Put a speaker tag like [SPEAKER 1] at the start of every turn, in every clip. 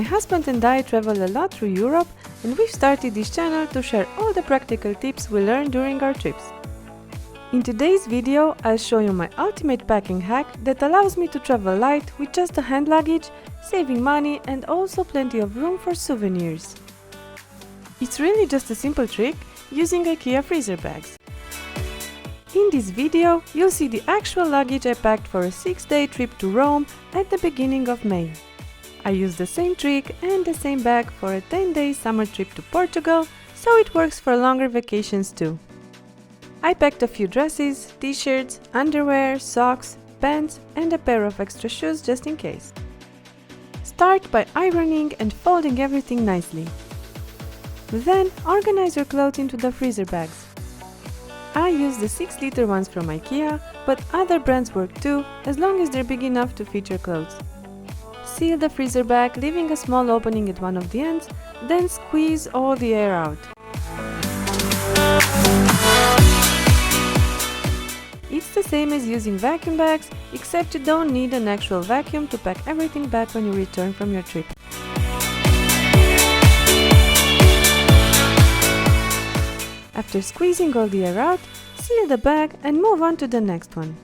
[SPEAKER 1] My husband and I travel a lot through Europe, and we've started this channel to share all the practical tips we learned during our trips. In today's video, I'll show you my ultimate packing hack that allows me to travel light with just a hand luggage, saving money and also plenty of room for souvenirs. It's really just a simple trick using IKEA freezer bags. In this video, you'll see the actual luggage I packed for a 6-day trip to Rome at the beginning of May. I used the same trick and the same bag for a 10-day summer trip to Portugal, so it works for longer vacations too. I packed a few dresses, t-shirts, underwear, socks, pants and a pair of extra shoes just in case. Start by ironing and folding everything nicely. Then organize your clothes into the freezer bags. I use the 6-liter ones from IKEA, but other brands work too, as long as they're big enough to fit your clothes. Seal the freezer bag, leaving a small opening at one of the ends, then squeeze all the air out. It's the same as using vacuum bags, except you don't need an actual vacuum to pack everything back when you return from your trip. After squeezing all the air out, seal the bag and move on to the next one.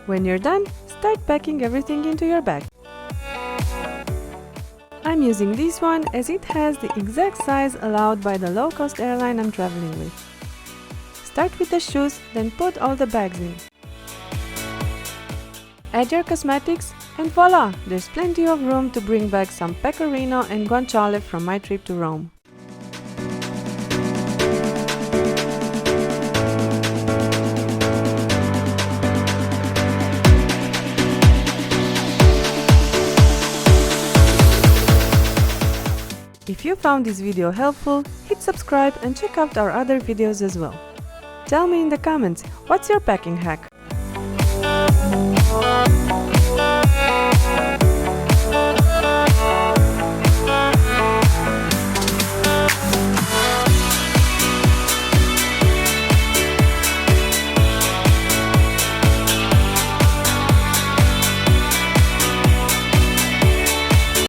[SPEAKER 1] When you're done, start packing everything into your bag. I'm using this one as it has the exact size allowed by the low-cost airline I'm traveling with. Start with the shoes, then put all the bags in. Add your cosmetics and voila! There's plenty of room to bring back some pecorino and guanciale from my trip to Rome. If you found this video helpful, hit subscribe and check out our other videos as well. Tell me in the comments, what's your packing hack?